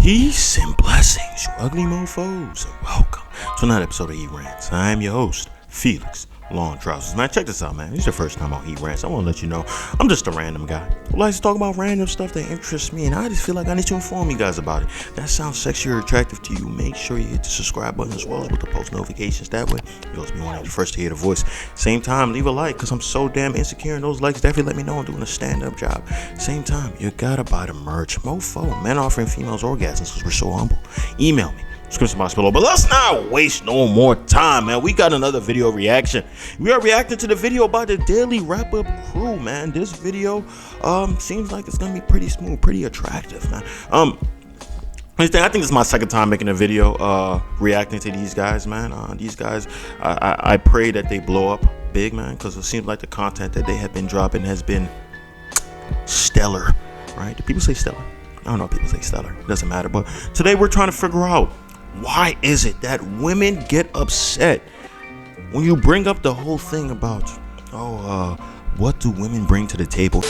Peace and blessings, you ugly mofos, and welcome to another episode of E-Rants. I'm your host, Felix Long Trousers. Man, check this out, man. This is your first time on E-Rants. I want to let you know I'm just a random guy who likes to talk about random stuff that interests me, and I just feel like I need to inform you guys about it. That sounds sexy or attractive to you, make sure you hit the subscribe button as well as with the post notifications. That way, you'll be one of the first to hear the voice. Same time, leave a like, because I'm so damn insecure, and those likes definitely let me know I'm doing a stand-up job. Same time, you gotta buy the merch. Mofo, men offering females orgasms because we're so humble. Email me. Description box below. But let's not waste no more time, man. We got another video reaction. We are reacting to the video by the Daily Wrap-Up crew, man. This video seems like it's gonna be pretty smooth, pretty attractive, man. I think this is my second time making a video reacting to these guys, man. These guys, I pray that they blow up big, man, because it seems like the content that they have been dropping has been stellar, right? Do people say stellar? I don't know if people say stellar. It doesn't matter. But today we're trying to figure out, why is it that women get upset when you bring up the whole thing about, what do women bring to the table?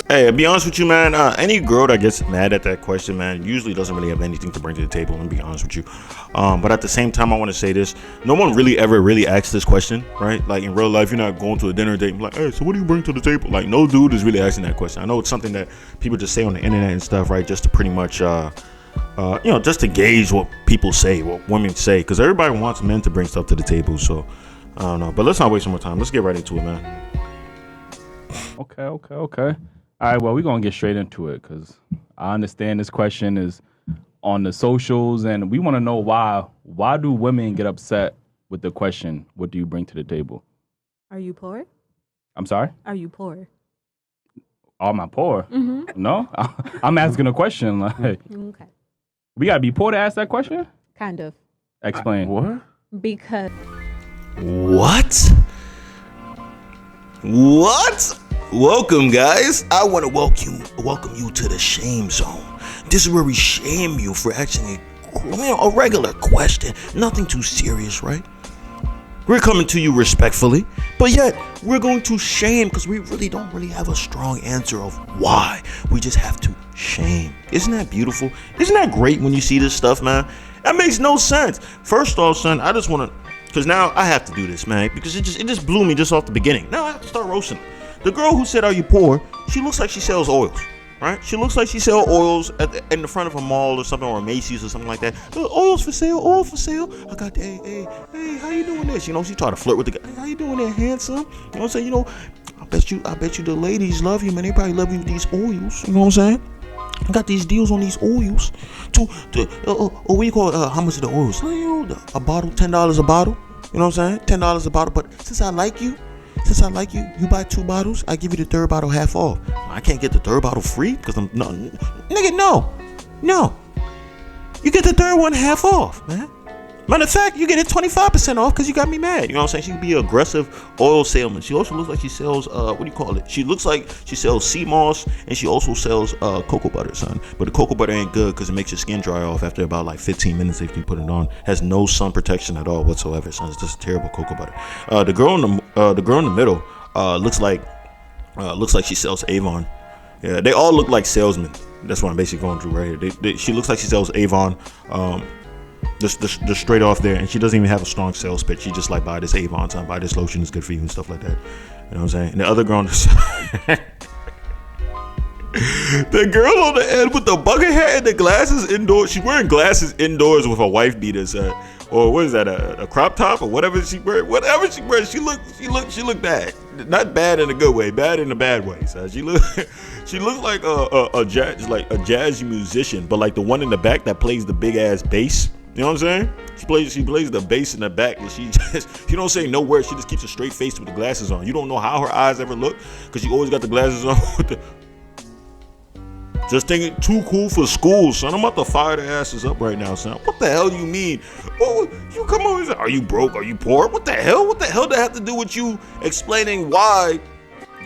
Hey, to be honest with you, man, any girl that gets mad at that question, man, usually doesn't really have anything to bring to the table, and be honest with you. But at the same time, I want to say this. No one really ever asks this question, right? Like in real life, you're not going to a dinner date and be like, hey, so what do you bring to the table? Like, no dude is really asking that question. I know it's something that people just say on the internet and stuff, right? Just to pretty much, just to gauge what people say, what women say. Because everybody wants men to bring stuff to the table, so I don't know. But let's not waste more time. Let's get right into it, man. Okay. All right, well, we're going to get straight into it because I understand this question is on the socials, and we want to know why. Why do women get upset with the question, what do you bring to the table? Are you poor? I'm sorry? Are you poor? Am I poor? Mm-hmm. No? I'm asking a question. Like, Okay. we got to be poor to ask that question? Kind of. Explain. What? Because. What? Welcome, guys. I want to welcome you to the shame zone. This is where we shame you for asking a regular question. Nothing too serious, right? We're coming to you respectfully, but yet we're going to shame because we really don't have a strong answer of why. We just have to shame. Isn't that beautiful? Isn't that great when you see this stuff, man? That makes no sense. First off, son, I just want to, because now I have to do this, man, because it just blew me just off the beginning. Now I have to start roasting. The girl who said, are you poor? She looks like she sells oils, right? She looks like she sells oils in the front of a mall or something, or a Macy's or something like that. Oils for sale, oil for sale. I got, hey, how you doing this? You know, she tried to flirt with the guy. Hey, how you doing there, handsome? You know what I'm saying? You know, I bet you the ladies love you, man. They probably love you with these oils. You know what I'm saying? I got these deals on these oils. What do you call it? How much are the oils? A bottle, $10 a bottle. You know what I'm saying? $10 a bottle. But since I like you, you buy 2 bottles, I give you the third bottle half off. I can't get the third bottle free because no. You get the third one half off, man. Matter of fact, you get it 25% off because you got me mad. You know what I'm saying? She could be an aggressive oil salesman. She also looks like she sells, She looks like she sells sea moss, and she also sells cocoa butter, son. But the cocoa butter ain't good because it makes your skin dry off after about like 15 minutes if you put it on. Has no sun protection at all whatsoever, son. It's just terrible cocoa butter. The girl in the middle looks like she sells Avon. Yeah, they all look like salesmen. That's what I'm basically going through right here. She looks like she sells Avon. Just straight off there, and she doesn't even have a strong sales pitch. She just like, buy this Avon, son, buy this lotion, it's good for you and stuff like that. You know what I'm saying? And the other girl on the girl on the end with the bucket hat and the glasses indoors. She's wearing glasses indoors with a wife beater, or what is that? A crop top or whatever she wears. Whatever she wears, she looked bad. Not bad in a good way, bad in a bad way. So she looks like a jazz musician, but like the one in the back that plays the big ass bass. You know what I'm saying? She plays the bass in the back, and she don't say no words. She just keeps a straight face with the glasses on. You don't know how her eyes ever look because she always got the glasses on. Just thinking too cool for school, son. I'm about to fire their asses up right now, son. What the hell do you mean? Oh, you come over and say, are you broke? Are you poor? What the hell? What the hell does that have to do with you explaining why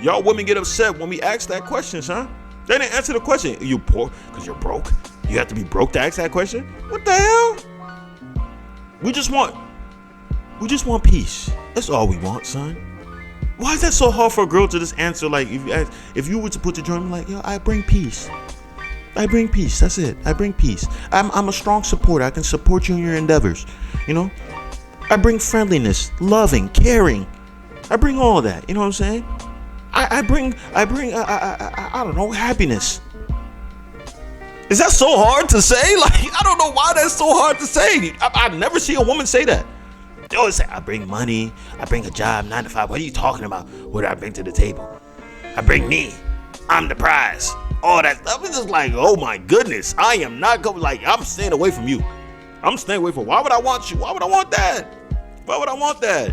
y'all women get upset when we ask that question, son? They didn't answer the question. Are you poor? Because you're broke? You have to be broke to ask that question? What the hell? We just want peace. That's all we want, son. Why is that so hard for a girl to just answer? Like, if you were to put the joint, like, yo, I bring peace. I bring peace. That's it. I bring peace. I'm a strong supporter. I can support you in your endeavors. You know, I bring friendliness, loving, caring. I bring all of that. You know what I'm saying? I bring I don't know, happiness. Is that so hard to say? Like, I don't know why that's so hard to say. I never see a woman say that. They always say, I bring money, I bring a job, 9 to 5. What are you talking about? What do I bring to the table? I bring me. I'm the prize. All that stuff is just like, oh my goodness. I am not going, like, I'm staying away from you. I'm staying away from, why would I want you? Why would I want that? Why would I want that?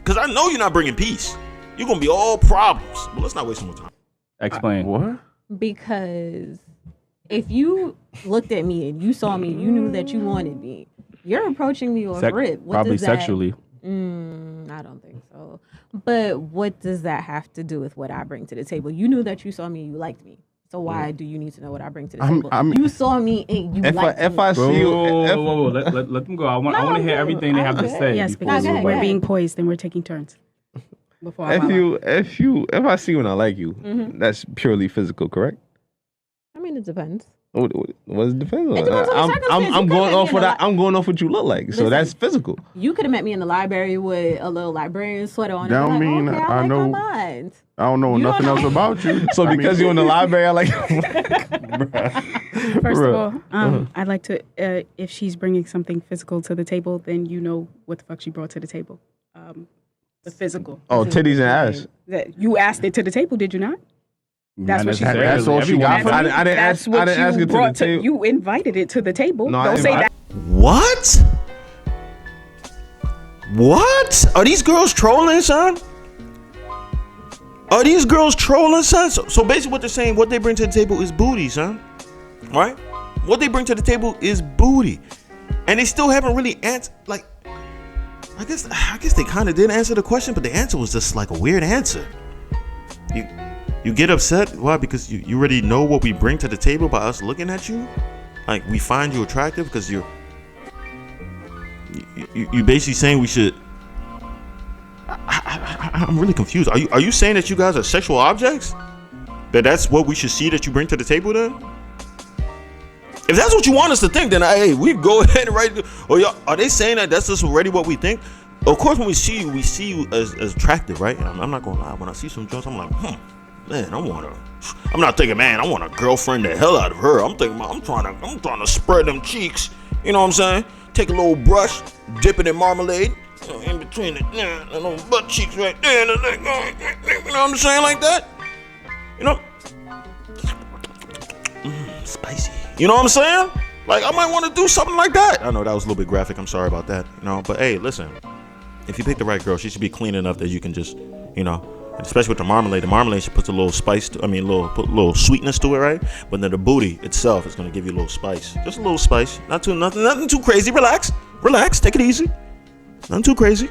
Because I know you're not bringing peace. You're going to be all problems. But let's not waste more time. Explain. What? Because if you looked at me and you saw me, you knew that you wanted me. You're approaching me off rip. What Probably does that, sexually. I don't think so. But what does that have to do with what I bring to the table? You knew that you saw me and you liked me. So why do you need to know what I bring to the table? You saw me and you liked me. If I see you, Whoa. Let them go. I want to hear everything they have to say. Yes, because we're being poised and we're taking turns. Before if I see you and I like you, that's purely physical, correct? I mean, it depends. What does it depend on? It depends on the circumstance. I'm going off what I'm going off what you look like. So that's physical. You could have met me in the library with a little librarian sweater on. That don't mean okay, I like know. her mind. I don't know nothing else about you. So because you're in the library, I like. First of all, I'd like to, if she's bringing something physical to the table, then you know what the fuck she brought to the table. The physical. Oh, titties and ass. That you asked it to the table, did you not? That's what she said. That's all she got. I didn't ask it to the table. You invited it to the table. No, Don't say that. What? What? Are these girls trolling, son? Are these girls trolling, son? So basically what they're saying, what they bring to the table is booty, son. Right? What they bring to the table is booty. And they still haven't really answered, like, I guess they kind of did answer the question, but the answer was just like a weird answer. You get upset? Why? Because you already know what we bring to the table by us looking at you? Like, we find you attractive because you basically saying we should... I'm really confused. Are you saying that you guys are sexual objects? That's what we should see that you bring to the table then? If that's what you want us to think, then hey, we go ahead and write. Or y'all, are they saying that that's just already what we think? Of course, when we see you as attractive, right? I'm not gonna lie. When I see some girls, I'm like, man, I'm not thinking, man, I want a girlfriend the hell out of her. I'm thinking, I'm trying to spread them cheeks. You know what I'm saying? Take a little brush, dip it in marmalade, in between the butt cheeks right there. You know what I'm saying, like that? You know, spicy. You know what I'm saying? Like, I might want to do something like that. I know that was a little bit graphic. I'm sorry about that. You know, but hey, listen, if you pick the right girl, she should be clean enough that you can just, you know, especially with the marmalade should put a little spice put a little sweetness to it, right? But then the booty itself is gonna give you a little spice, just a little spice, nothing too crazy. Relax, take it easy, nothing too crazy.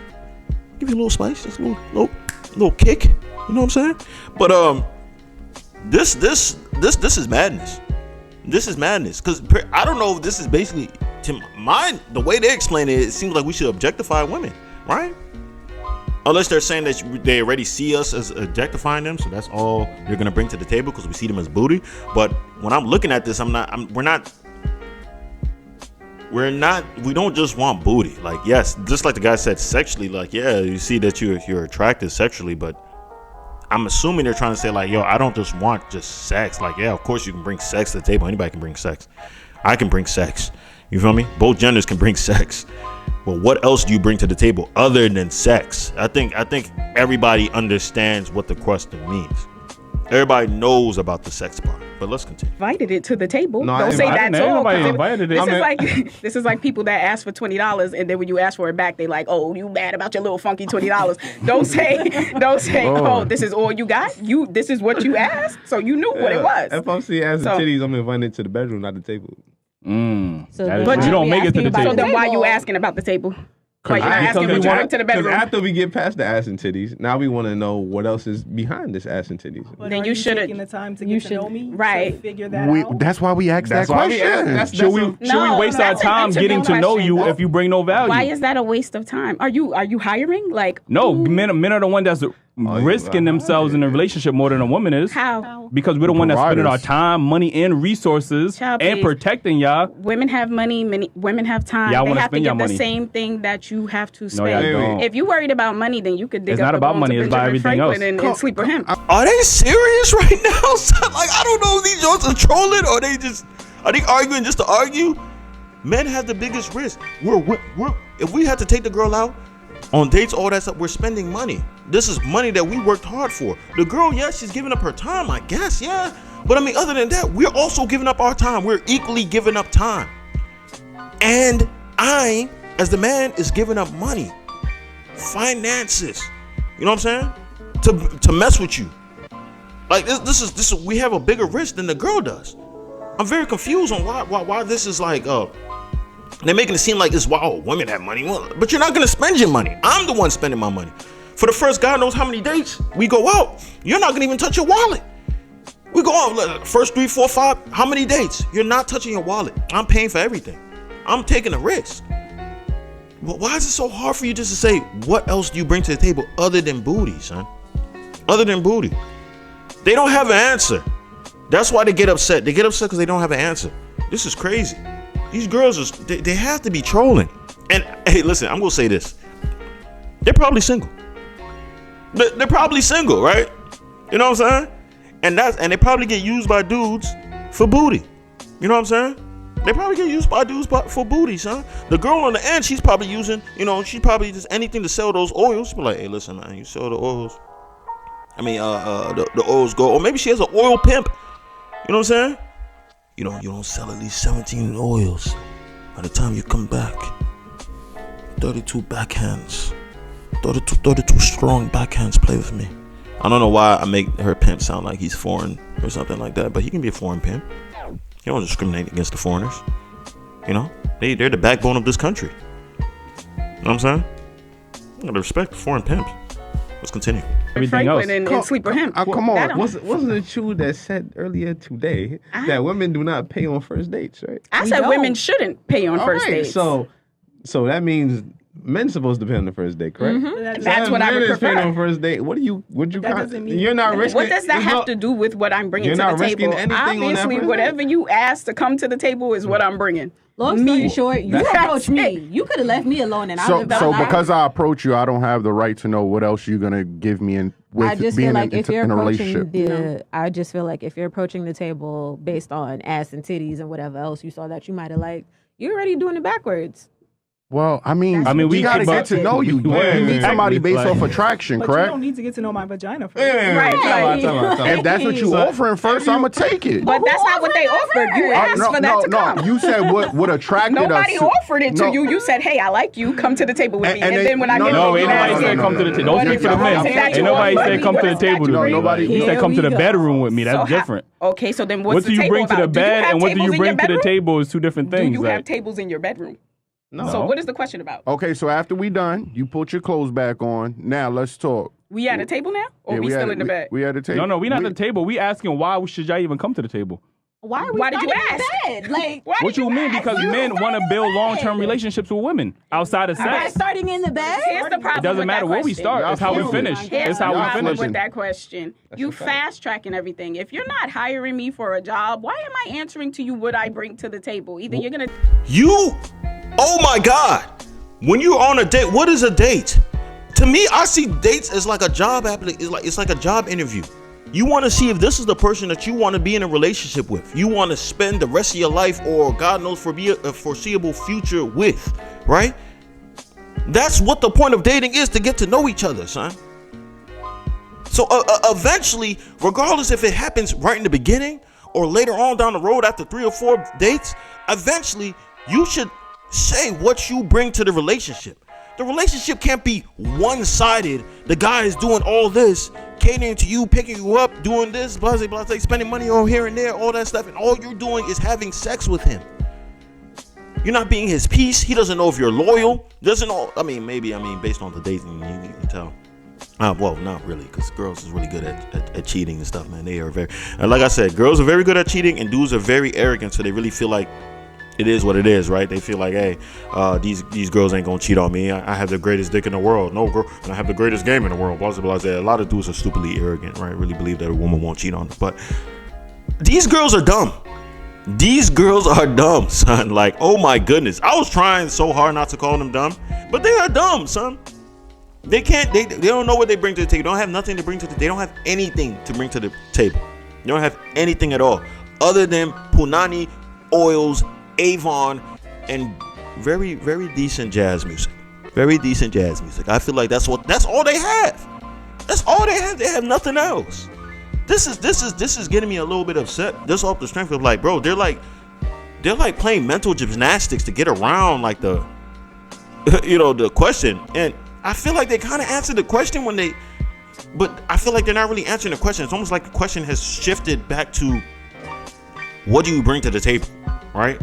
Give you a little spice, just a little kick. You know what I'm saying? But this is madness. This is madness, because I don't know if this is basically, to mine, the way they explain it, it seems like we should objectify women, right? Unless they're saying that they already see us as objectifying them, so that's all they're gonna bring to the table because we see them as booty. But when I'm looking at this, we don't just want booty. Like, yes, just like the guy said, sexually, like, yeah, you see that you're attracted sexually, but I'm assuming they're trying to say, like, yo, I don't just want just sex. Like, yeah, of course you can bring sex to the table. Anybody can bring sex. I can bring sex. You feel me? Both genders can bring sex. But what else do you bring to the table other than sex? I think everybody understands what the question means. Everybody knows about the sex part. But let's continue. Invited it to the table. No, don't say that's all. Nobody invited it. This is like people that ask for $20 and then when you ask for it back, they like, oh, you mad about your little funky $20. Don't say, oh, this is all you got. This is what you asked, so you knew what it was. If I'm seeing ass and titties, I'm invited to the bedroom, not the table. But you don't make it to the table. So then why are you asking about the table? Why you not asking what you bring to the bedroom? Because after we get past the ass and titties, now we want to know what else is behind this ass and titties. But then are you should have taking the time to get to know me, right? To figure that out. That's why we asked that question. Should we waste our time getting to know you if you bring no value? Why is that a waste of time? Are you hiring? Like, no, men are the one that's risking themselves in a relationship more than a woman is. How? Because we're the one that's spending our providers. time, money, and resources Child, and please. protecting y'all. Women have money, women have time. Y'all They wanna have to spend give your the money. same thing that you have to No, spend. y'all don't. If you worried about money, then you could dig It's up not the about bones money, of it's about Benjamin everything Franklin else. and sleep with him. Are they serious right now, son? Like, I don't know if these jokes are trolling or are they arguing just to argue? Men have the biggest risk. If we had to take the girl out on dates, all that stuff, we're spending money. This is money that we worked hard for. The girl, yes, she's giving up her time, I guess, yeah. But I mean, other than that, we're also giving up our time. We're equally giving up time. And I, as the man, is giving up money, finances. You know what I'm saying? To mess with you. Like this is we have a bigger risk than the girl does. I'm very confused on why this is like they're making it seem like it's women have money. Well, but you're not gonna spend your money. I'm the one spending my money. For the first God knows how many dates we go out, you're not gonna even touch your wallet. We go out first 3, 4, 5. How many dates? You're not touching your wallet. I'm paying for everything. I'm taking a risk. Well, why is it so hard for you just to say what else do you bring to the table other than booty, son? Other than booty, they don't have an answer. That's why they get upset. They get upset because they don't have an answer. This is crazy. These girls they have to be trolling. And hey, listen, I'm gonna say this. They're probably single. They're probably single, right? You know what I'm saying? And they probably get used by dudes for booty. You know what I'm saying? They probably get used by dudes for booty, son. The girl on the end, she's probably using, she probably just anything to sell those oils. She'll be like, hey, listen, man, you sell the oils. I mean, the oils go. Or maybe she has an oil pimp. You know what I'm saying? You don't sell at least 17 oils. By the time you come back, 32 backhands. 32 strong backhands play with me. I don't know why I make her pimp sound like he's foreign or something like that, but he can be a foreign pimp. You don't discriminate against the foreigners. They're the backbone of this country. You know what I'm saying? I gotta respect the foreign pimps. Let's continue. Everything else. And sleep with him. Come on. Wasn't it true that said earlier today that women do not pay on first dates, right? I said women shouldn't pay on first Alright, dates. So that means men's supposed to pay on the first date, correct? Mm-hmm. That's what I would prefer. Paying on first date. Would you? That doesn't mean You're not risking. What does that have to do with what I'm bringing You're to not the risking table? anything on that Obviously, first whatever date. you ask to come to the table is what I'm bringing. Long story short, you approached me. You could have left me alone, and So I would have because I approach you, I don't have the right to know what else you're gonna give me I just feel like if you're in a approaching relationship. I just feel like if you're approaching the table based on ass and titties and whatever else you saw that you might have liked, you're already doing it backwards. Well, I mean, we we gotta get to know you. You meet somebody based off attraction, But you correct? don't need to get to know my vagina first. Right. If that's what you offering first, I'ma take it. But that's not what they offered. You asked for that to come. You said what attracted us. Nobody offered it to you. You said, "Hey, I like you. Come to the table with me." And then when I get No, home, ain't you nobody ask said me, come to the table. what Don't is speak for the your men. reason that Ain't you nobody want said money? come What to the is that table you with me. nobody- He said Here come to we the go. bedroom with me. That's So different. Okay, so then what's What the do you table bring to the about? Do you bed have and what do tables you in bring your to the bedroom? table is two different Do things. you have Like, tables in your bedroom? no. So what is the question about? Okay, so after we done, you put your clothes back on. Now let's talk. We at a table now, or Yeah, we still at- in the bed? We at the table. No, we not at the table. We asking why should y'all even come to the table? Why are we Why did you starting ask? in bed? Like, Why What did you mean? ask? Because men want to build long-term relationships with women outside of am I sex. starting in the bed? Here's the problem. It doesn't with matter that where we question. start. It's how we Y'all finish. flipping. Here's It's the how we problem finish. with that question. You fast tracking everything. If you're not hiring me for a job, why am I answering to you what I bring to the table? Either you're gonna Oh my God. When you're on a date, what is a date? To me, I see dates as like a job it's like a job interview. You want to see if this is the person that you want to be in a relationship with. You want to spend the rest of your life or God knows for be a foreseeable future with, right? That's what the point of dating is, to get to know each other, son. So eventually, regardless if it happens right in the beginning or later on down the road after 3 or 4 dates, eventually you should say what you bring to the relationship. The relationship can't be one-sided. The guy is doing all this, catering to you, picking you up, doing this, blah, blah, blah, spending money on here and there, all that stuff, and all you're doing is having sex with him. You're not being his piece. He doesn't know if you're loyal. Doesn't know. Maybe based on the dating, you can tell. Well, not really, because girls is really good at cheating and stuff, man. They are very, and like I said, girls are very good at cheating, and dudes are very arrogant, so they really feel like it is what it is, right? They feel like, hey, these girls ain't gonna cheat on me. I have the greatest dick in the world. No girl, and I have the greatest game in the world. Blah, blah, blah. A lot of dudes are stupidly arrogant, right? Really believe that a woman won't cheat on them. But these girls are dumb. These girls are dumb, son. Like, oh my goodness. I was trying so hard not to call them dumb, but they are dumb, son. They can't, they don't know what they bring to the table. They don't have nothing to bring to the table. They don't have anything to bring to the table. They don't have anything at all other than punani, oils, Avon, and very, very decent jazz music. Very decent jazz music. I feel like that's all they have. That's all they have. They have nothing else. This is getting me a little bit upset. Just off the strength of like, bro, they're like playing mental gymnastics to get around like the the question. And I feel like they kind of answered the question but I feel like they're not really answering the question. It's almost like the question has shifted back to, what do you bring to the table, right?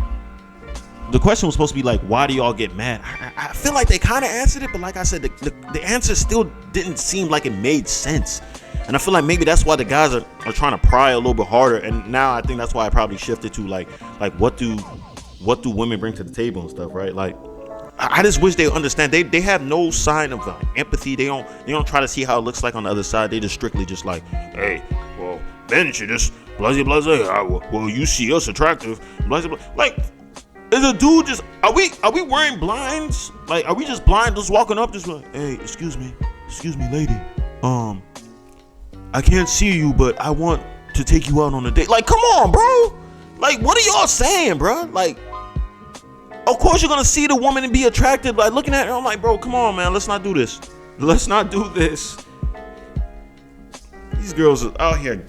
The question was supposed to be like, why do y'all get mad? I feel like they kind of answered it, but like I said, the answer still didn't seem like it made sense. And I feel like maybe that's why the guys are trying to pry a little bit harder. And now I think that's why I probably shifted to like what do women bring to the table and stuff, right? Like, I just wish they understand. They have no sign of empathy. They don't try to see how it looks like on the other side. They just strictly just like, hey, well, men should just blase blase. Well, you see us attractive, blase blase. Like, is a dude just are we wearing blinds? Like, are we just blind, just walking up, just like, hey, excuse me, lady, I can't see you, but I want to take you out on a date. Like, come on, bro. Like, what are y'all saying, bro? Like, of course you're gonna see the woman and be attracted. Like, looking at her, I'm like, bro, come on, man. Let's not do this. Let's not do this. These girls are out here,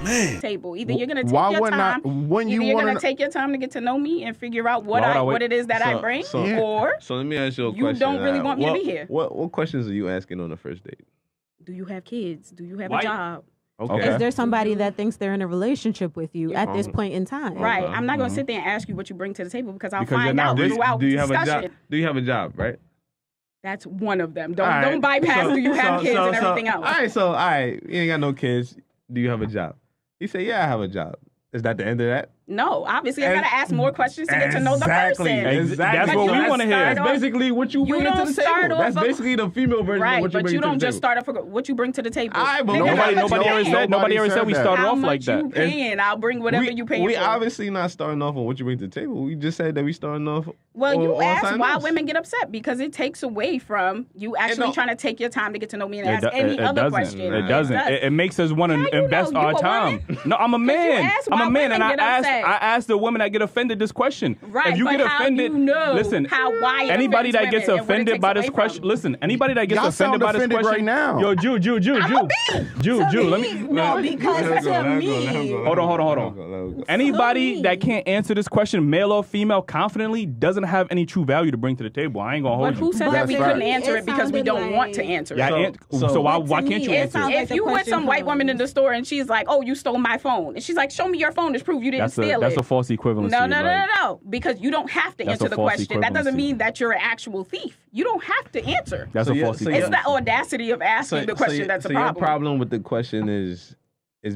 man. Table. Either you're gonna take your time. You're gonna take your time to get to know me and figure out what it is that I bring, or so let me ask you a question. You don't really want me to be here. What questions are you asking on the first date? Do you have kids? Do you have a job? Okay. Is there somebody that thinks they're in a relationship with you at this point in time? Right. I'm not going to sit there and ask you what you bring to the table because I'll find out throughout do you have discussion. a job? Do you have a job, right? That's one of them. Don't bypass do you have kids and everything else. All right. You ain't got no kids. Do you have a job? He said, yeah, I have a job. Is that the end of that? No, obviously I gotta ask more questions to get to know the person. Exactly. That's what we want to hear. That's basically what you bring to the table. That's basically the female version of what you bring to the table. Right, but you don't just start off with what you bring to the table. Nobody ever said we started off like that. How much you paying? I'll bring whatever you paying for. We obviously not starting off on what you bring to the table. We just said that we starting off. Well, you asked why women get upset because it takes away from you actually trying to take your time to get to know me and ask any other question. It doesn't. It makes us want to invest our time. No, I'm a man. I'm a man, and I asked the women that get offended this question. Right, if you but get offended, how you know listen. Why anybody that gets offended by this question, listen. Anybody that gets offended by this question right now. Yo, Jew. Let me. No, because to me. Hold on. Anybody that can't answer this question, male or female, confidently, doesn't have any true value to bring to the table. I ain't gonna hold you. you. But who said that we couldn't answer it because we don't want to answer it? So why can't you answer it? If you with some white woman in the store and she's like, oh, you stole my phone. And she's like, show me your phone to prove you didn't steal it. That's a false equivalency. No. Because you don't have to answer the question. That doesn't mean that you're an actual thief. You don't have to answer. That's a false equivalency. It's the audacity of asking the question that's a problem. So your problem with the question is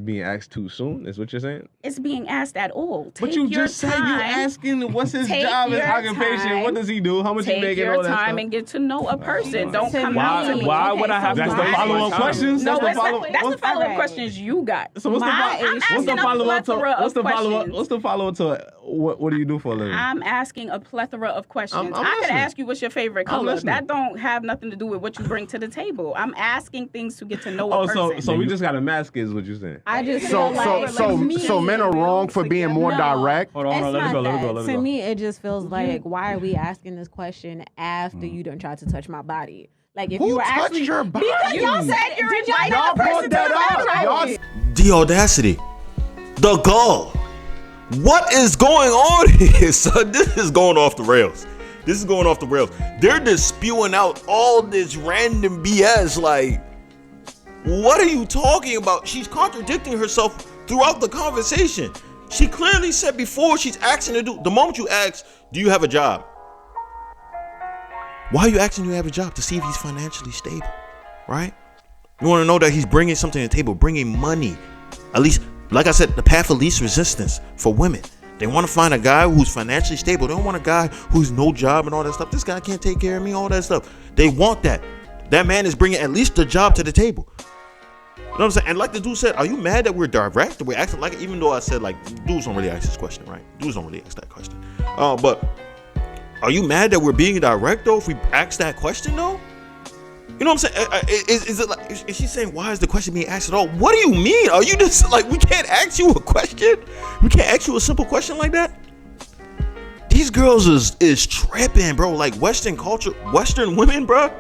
being asked too soon, is what you're saying? It's being asked at all. But you just said you asking what's his job, his occupation, what does he do, how much he make, and all that stuff. Take your time and get to know a person. Don't come out to me. Why would I have That's to the follow-up questions? No, that's the follow-up questions you got. So what's the follow-up to what's the follow-up to what do you do for a living? I'm asking a plethora of questions. I could ask you what's your favorite color. That don't have nothing to do with what you bring to the table. I'm asking things to get to know a person. So we just got to mask it is what you're saying. I just so men are wrong for being more direct. Hold on, let me go. To me, it just feels like, why are we asking this question after you done tried to touch my body? Like, if Who you were touched actually your body? because y'all said you're inviting Y'all a person brought to that up. the The audacity, the gall. What is going on here, son? This is going off the rails. They're just spewing out all this random BS. Like, what are you talking about? She's contradicting herself throughout the conversation. She clearly said before she's asking to do. The moment you ask, do you have a job? Why are you asking do you have a job? To see if he's financially stable, right? You want to know that he's bringing something to the table, bringing money. At least, like I said, the path of least resistance for women. They want to find a guy who's financially stable. They don't want a guy who's no job and all that stuff. This guy can't take care of me, all that stuff. They want that. That man is bringing at least a job to the table. You know what I'm saying? And like the dude said, are you mad that we're direct? We're acting like it, even though I said, like, dudes don't really ask this question, right? Dudes don't really ask that question. But are you mad that we're being direct, though, if we ask that question, though? You know what I'm saying? Is it like, is she saying, why is the question being asked at all? What do you mean? Are you just like, we can't ask you a question? We can't ask you a simple question like that? These girls is tripping, bro. Like Western culture, Western women, bro.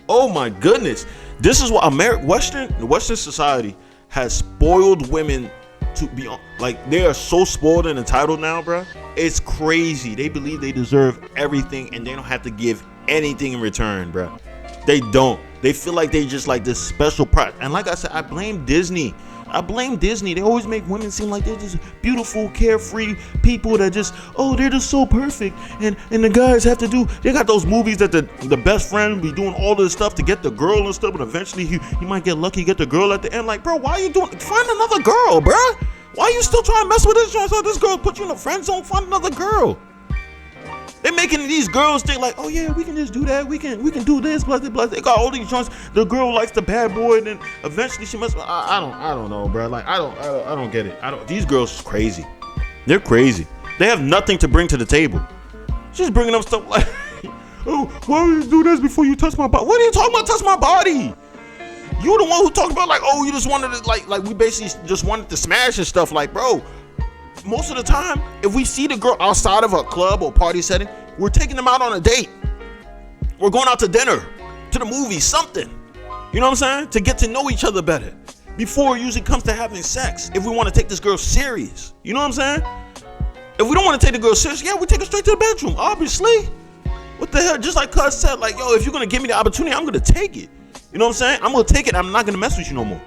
Oh my goodness. This is what Western society has spoiled women to be on. Like, they are so spoiled and entitled now, bro. It's crazy. They believe they deserve everything and they don't have to give anything in return, bro. They don't. They feel like they just like this special prize. And like I said, I blame Disney. They always make women seem like they're just beautiful, carefree people that just, they're just so perfect. And the guys have to do, they got those movies that the best friend be doing all this stuff to get the girl and stuff, but eventually he might get lucky, get the girl at the end. Like, bro, why are you doing, find another girl, bro. Why are you still trying to mess with this? So this girl put you in the friend zone, find another girl. They're making these girls think like, oh yeah, we can just do that. We can do this, blah, blah, blah. They got all these joints. The girl likes the bad boy, and then eventually she must. I don't know, bro. Like I don't get it. These girls are crazy. They're crazy. They have nothing to bring to the table. She's bringing up stuff like, oh, why would you do this before you touch my body? What are you talking about? Touch my body? You the one who talked about like, oh, you just wanted to like we basically just wanted to smash and stuff. Like, bro. Most of the time, if we see the girl outside of a club or party setting, we're taking them out on a date. We're going out to dinner, to the movies, something. You know what I'm saying? To get to know each other better. Before it usually comes to having sex, if we want to take this girl serious. You know what I'm saying? If we don't want to take the girl serious, yeah, we take her straight to the bedroom, obviously. What the hell? Just like Cuz said, like, yo, if you're going to give me the opportunity, I'm going to take it. You know what I'm saying? I'm going to take it. I'm not going to mess with you no more.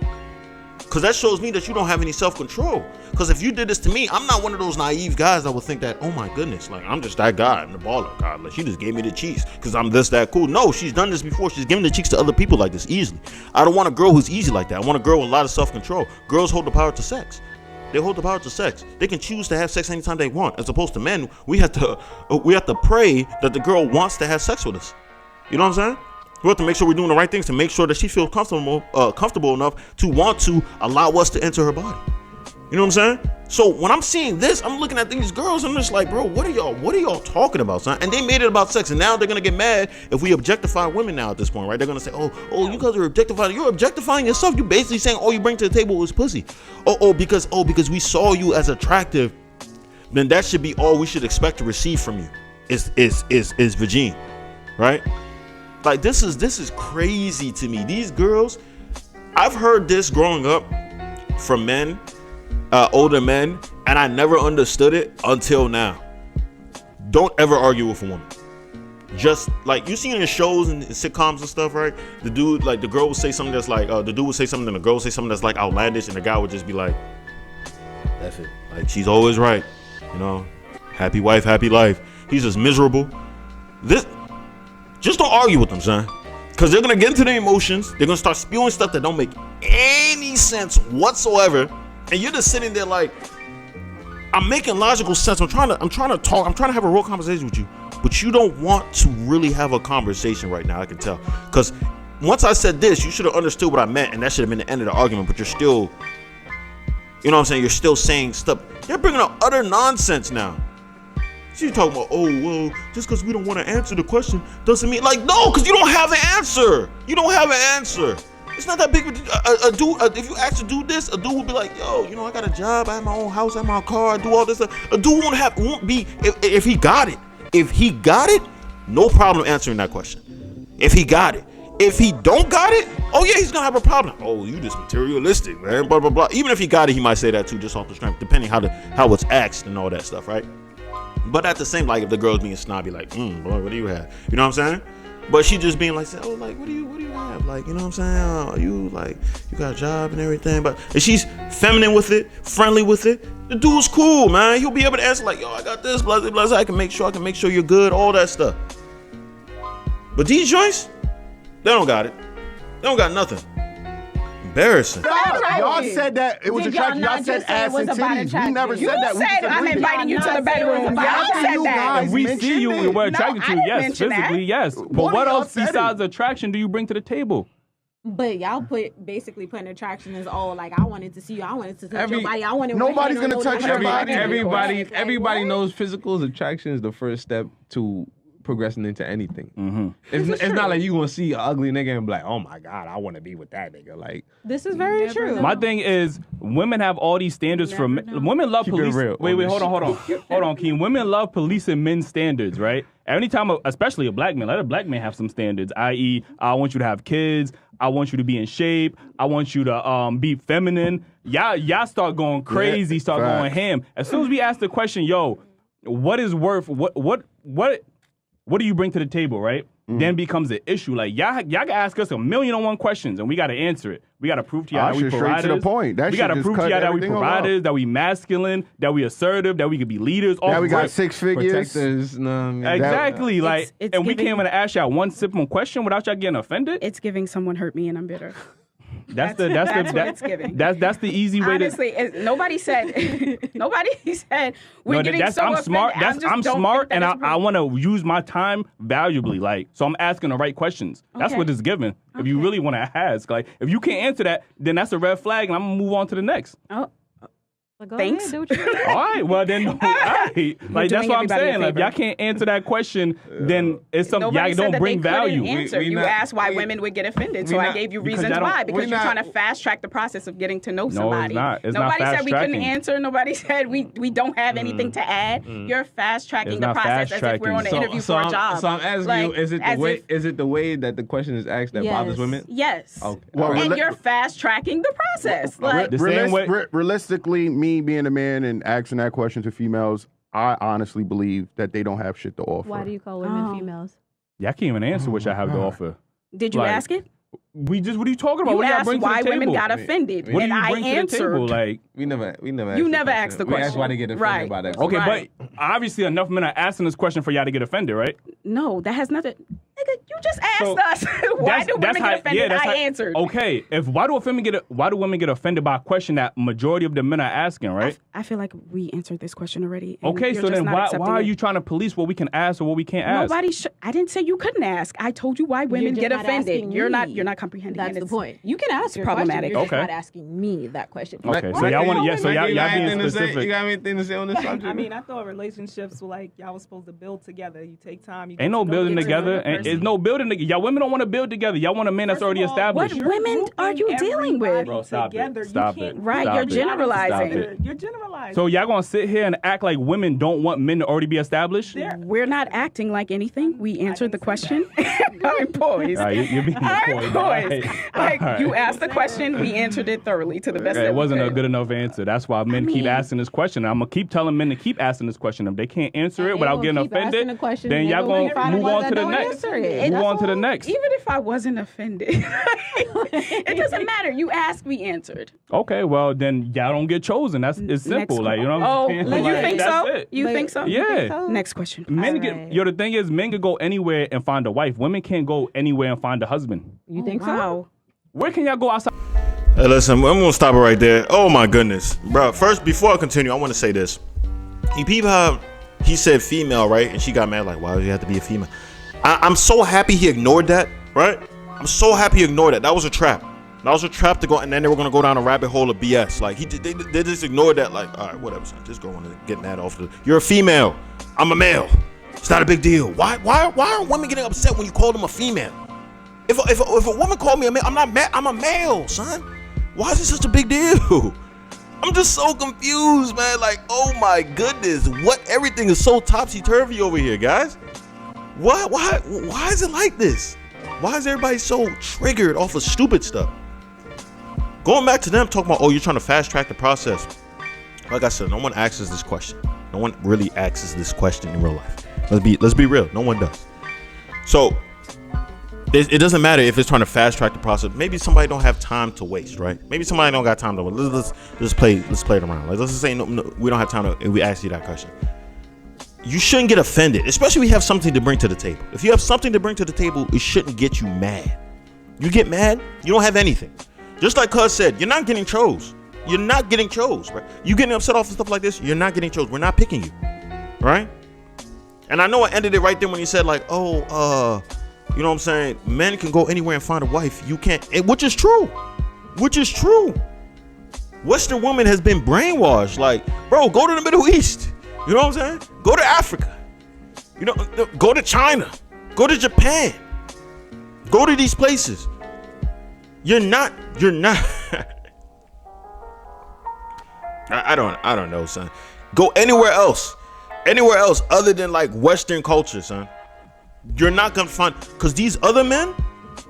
Because that shows me that you don't have any self-control. Because if you did this to me, I'm not one of those naive guys that would think that, oh my goodness, like I'm just that guy, I'm the baller guy. Like she just gave me the cheeks because I'm that cool. No, she's done this before. She's given the cheeks to other people like this easily. I don't want a girl who's easy like that. I want a girl with a lot of self-control. Girls hold the power to sex. They hold the power to sex. They can choose to have sex anytime they want. As opposed to men, we have to pray that the girl wants to have sex with us. You know what I'm saying? We have to make sure we're doing the right things to make sure that she feels comfortable enough to want to allow us to enter her body. You know what I'm saying? So when I'm seeing this, I'm looking at these girls. I'm just like, bro, what are y'all talking about, son? And they made it about sex, and now they're gonna get mad if we objectify women now at this point, right? They're gonna say, oh, you guys are objectifying. You're objectifying yourself. You basically saying all you bring to the table is pussy. Because we saw you as attractive, then that should be all we should expect to receive from you. Is vagine, right? Like this is crazy to me. These girls, I've heard this growing up from men, older men, and I never understood it until now. Don't ever argue with a woman. Just like you see in the shows and sitcoms and stuff, right? The dude, like the girl would say something that's like, the dude would say something and the girl would say something that's like outlandish, and the guy would just be like, F it. Like she's always right. You know, happy wife, happy life. He's just miserable. Just don't argue with them, son. Because they're going to get into their emotions. They're going to start spewing stuff that don't make any sense whatsoever. And you're just sitting there like, I'm making logical sense. I'm trying to talk. I'm trying to have a real conversation with you. But you don't want to really have a conversation right now, I can tell. Because once I said this, you should have understood what I meant. And that should have been the end of the argument. But you're still, you know what I'm saying? You're still saying stuff. They're bringing up utter nonsense now. She's talking about, oh, well, just because we don't want to answer the question doesn't mean, like, no, because you don't have an answer. You don't have an answer. It's not that big. If you ask a dude this, a dude will be like, yo, you know, I got a job, I have my own house, I have my car, I do all this stuff. A dude won't be, if he got it. If he got it, no problem answering that question. If he got it. If he don't got it, oh yeah, he's gonna have a problem. Oh, you just materialistic, man, blah, blah, blah. Even if he got it, he might say that too, just off the strength, depending how it's asked and all that stuff, right? But at the same, like if the girl's being snobby, like, boy, what do you have? You know what I'm saying? But she just being like, oh, like, what do you have? Like, you know what I'm saying? You like, you got a job and everything. But if she's feminine with it, friendly with it, the dude's cool, man. He'll be able to answer like, yo, I got this, blah, blah, blah. I can make sure you're good, all that stuff. But these joints, they don't got it. They don't got nothing. embarrassing. Y'all said that it was Did y'all attraction. Y'all not said just say it ass was and about titties. We never attraction? said that. You We said just I'm agreed. inviting you to the Y'all not bedroom. saying it was Y'all about said you that. guys If we mentioned see you, it. we're No, attracted to I you. didn't Yes, mention that. physically, yes. But One what of y'all else said it. besides attraction do you bring to the table? But y'all basically putting attraction as all like I wanted to see you, I wanted to touch your body, I wanted. Nobody's one hand gonna on touch your your body. Everybody knows physical attraction is the first step to progressing into anything. Mm-hmm. It's not like you gonna see an ugly nigga and be like, oh my God, I want to be with that nigga. Like, This is very true. My thing is, women have all these standards for men. Women love Keep it police. real Wait, on this hold on, Keen. Women love policing men's standards, right? Anytime, especially a black man, let a black man have some standards. I.e., I want you to have kids. I want you to be in shape. I want you to be feminine. Y'all start going crazy, start going ham. As soon as we ask the question, yo, what is worth? What do you bring to the table, right? Then becomes an issue. Like y'all can ask us 1,000,001 questions and we got to answer it. We got to prove to y'all that we straight providers. to the point. That we shit got to just prove to cut y'all that we everything providers, off. that we masculine, that we assertive, that we could be leaders. Now off we got rip. 6 figures. protectors, no, I mean, Exactly. It's And we giving- can't even ask y'all one simple question without y'all getting offended. It's giving someone hurt me and I'm bitter. That's what it's giving. That's the easy way Honestly, nobody said we're No, getting so I'm smart. offended. I'm smart, and I I want to use my time valuably. Like, so I'm asking the right questions. That's Okay. what it's giving. If you really want to ask, like, if you can't answer that, then that's a red flag, and I'm gonna move on to the next. Oh, Go Thanks. ahead, do what you want. All right, well then, all right. Like that's doing what I'm everybody a saying. Like, if favor. y'all can't answer that question, then it's something nobody y'all said don't that bring they couldn't value. answer. We You not- asked why we- women would get offended, so we I not- gave you because reasons y'all don't- why. Because we you're not- trying to fast track the process of getting to know it's somebody. not. It's not Nobody said we couldn't fast-tracking. answer. Nobody said we don't have anything to add. You're fast tracking It's the not process as if we're on an fast-tracking. interview for a job. So I'm asking Like, you, is it the way that the question is asked that bothers Yes. women? Yes. Okay. Well, And rela- you're fast tracking the process. Like, The same way- realistically, me being a man and asking that question to females, I honestly believe that they don't have shit to offer. Why do you call women Oh. females? Y'all can't even answer what y'all have to offer. did you Like, ask it? What are you talking about? You what y'all asked bring why to the table? women got offended, What do and you I bring to the answered. table? Like, We never You never asked the We asked question. why they get offended Right. by that. okay, Right. but obviously enough men are asking this question for y'all to get offended, right? No, that has nothing. Nigga, you just asked So, us why do women get offended. that's I how- answered. Okay, why do women get offended by a question that majority of the men are asking, right? I feel like we answered this question already. and Okay, you're so just then not why accepting are it. you trying to police what we can ask or what we can't ask? I didn't say you couldn't ask. I told you why women You're just get not offended. asking You're not. me. You're not comprehending. That's and the it's- point. You can ask your problematic. question. You're just Okay. not asking me that question. Okay, so Why y'all do want, you yeah, so women- y'all You got being anything to say? specific. You got anything to say on this subject? I mean, I thought relationships were like y'all was supposed to build together. You take time. You get Ain't no to know building each other. together. It's no building together. Y'all women don't want to build together. Y'all want a man that's First of already all, established. What women are you dealing with? everybody Bro, stop it. together. Stop you it. can't Right, Stop you're it. generalizing. Stop it. You're generalizing. So y'all gonna sit here and act like women don't want men to already be established? We're not acting like anything. We answered the question. I'm poised. All right, you're being I'm coy, all right. poised. Like, All right. you asked the question, we answered it thoroughly to the best Yeah, that it wasn't we a could. good enough answer. That's why men keep mean- asking this question. I'm gonna keep telling men to keep asking this question. If they can't answer it And without they getting gonna keep asking offended, the question, then and y'all they gonna gonna find move the ones on to that the don't next. answer it. Move That's on to the all. next. Even if I wasn't offended, it doesn't matter. You asked, we answered. Okay, well then y'all don't get chosen. It's simple. Next Like, you know what Oh, I'm saying? you Like, think that's so? it. You think so? Yeah. Next question. Men Alright. the thing is, men can go anywhere and find a wife. Women can't go anywhere and find a husband. You think so? Wow. Where can y'all go outside? Hey, listen, I'm gonna stop it right there. Oh my goodness, bro. First, before I continue, I want to say this. You peep how he said female, right? And she got mad, like, why does you have to be a female? I'm so happy he ignored that, right? I'm so happy he ignored that. That was a trap. That was a trap to go, and then they were gonna go down a rabbit hole of BS. Like they just ignored that. Like, all right, whatever, son. Just go on and getting that off. You're a female. I'm a male. It's not a big deal. Why are women getting upset when you call them a female? If a woman called me a male, I'm not mad. I'm a male, son. Why is it such a big deal? I'm just so confused, man. Like, oh my goodness, everything is so topsy-turvy over here, guys. Why is it like this? Why is everybody so triggered off of stupid stuff? Going back to them talking about, oh, you're trying to fast track the process. Like I said, no one asks this question. No one really asks this question in real life. Let's be real. No one does. So it doesn't matter if it's trying to fast track the process. Maybe somebody don't have time to waste, right? Maybe somebody don't got time to waste. Let's play it around. Like, let's just say no, we don't have time to. We ask you that question. You shouldn't get offended, especially if you have something to bring to the table. If you have something to bring to the table, it shouldn't get you mad. You get mad, you don't have anything. Just like Cuz said, you're not getting chose. You're not getting chose, right? You getting upset off of stuff like this, you're not getting chose. We're not picking you, right? And I know I ended it right there when he said like, you know what I'm saying? Men can go anywhere and find a wife. You can't, which is true. Western woman has been brainwashed. Like, bro, go to the Middle East. You know what I'm saying? Go to Africa. You know, go to China. Go to Japan. Go to these places. You're not. I don't know, son. Go anywhere else other than like Western culture, son. You're not gonna find, because these other men,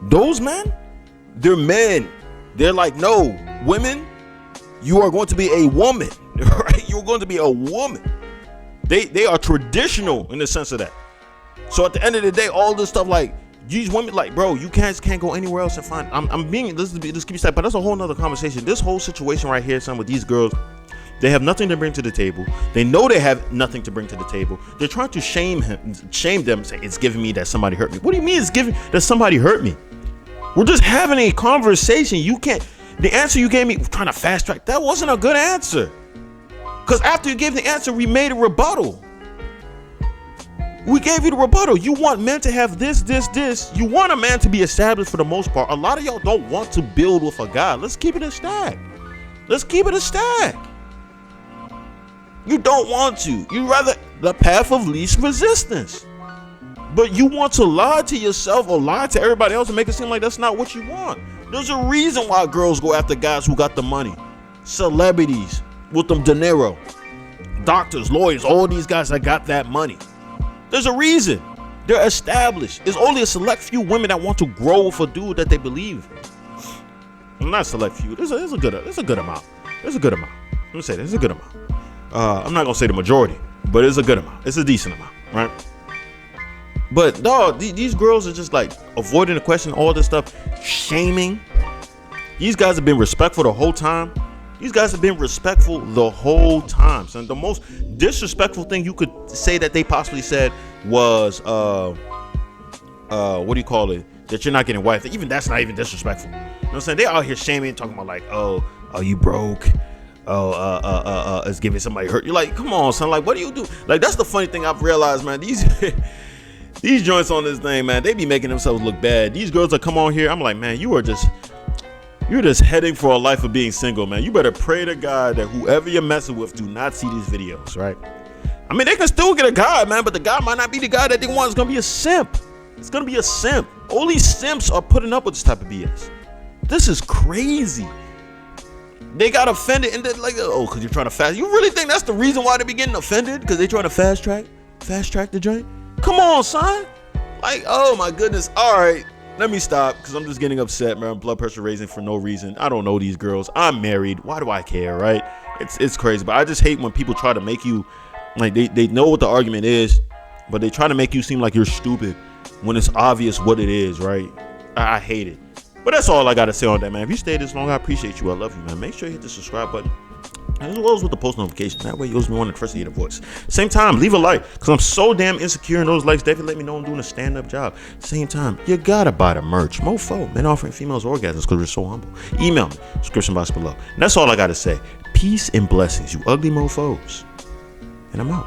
those men, they're men. They're like, no, women, you are going to be a woman, right? You're going to be a woman. They are traditional in the sense of that. So at the end of the day, all this stuff, like these women, like, bro, you can't go anywhere else and find. I'm being this keep sad, but that's a whole nother conversation. This whole situation right here, son, with these girls, they have nothing to bring to the table. They know they have nothing to bring to the table. They're trying to shame them, say it's giving me that somebody hurt me. What do you mean it's giving that somebody hurt me? We're just having a conversation. You can't. The answer you gave me, trying to fast track, that wasn't a good answer. Because after you gave the answer, we made a rebuttal. We gave you the rebuttal. You want men to have this. You want a man to be established for the most part. A lot of y'all don't want to build with a guy. Let's keep it a stack. You don't want to. You rather the path of least resistance. But you want to lie to yourself or lie to everybody else and make it seem like that's not what you want. There's a reason why girls go after guys who got the money. Celebrities with them dinero. Doctors, lawyers, all these guys that got that money. There's a reason. They're established. It's only a select few women that want to grow with a dude that they believe in. Not select few. There's a good amount. Let me say there's a good amount. I'm not gonna say the majority, but it's a good amount. It's a decent amount, right? But dog, these girls are just like avoiding the question, all this stuff, shaming. These guys have been respectful the whole time. So the most disrespectful thing you could say that they possibly said was, what do you call it? That you're not getting wife. Even that's not even disrespectful. You know what I'm saying? They're out here shaming, talking about like, oh, you broke. It's giving somebody hurt. You're like, come on, son. Like, what do you do? Like, that's the funny thing I've realized, man. These joints on this thing, man, they be making themselves look bad. These girls that come on here, I'm like, man, you're just heading for a life of being single, man. You better pray to God that whoever you're messing with do not see these videos, right? I mean, they can still get a guy, man, but the guy might not be the guy that they want. It's gonna be a simp. All these simps are putting up with this type of BS. This is crazy. They got offended and they're like, oh, because you're trying to fast. You really think that's the reason why they be getting offended? Because they trying to fast track the joint? Come on, son. Like, oh my goodness. All right, let me stop because I'm just getting upset, man. Blood pressure raising for no reason. I don't know these girls. I'm married. Why do I care, right? It's crazy. But I just hate when people try to make you, like, they know what the argument is, but they try to make you seem like you're stupid when it's obvious what it is, right? I hate it. But that's all I got to say on that, man. If you stayed this long, I appreciate you. I love you, man. Make sure you hit the subscribe button, as well as with the post notification. That way, you'll be one of the first to hear the voice. Same time, leave a like, because I'm so damn insecure in those likes. Definitely let me know I'm doing a stand-up job. Same time, you got to buy the merch. Mofo, men offering females orgasms because we're so humble. Email me, description box below. And that's all I got to say. Peace and blessings, you ugly mofos. And I'm out.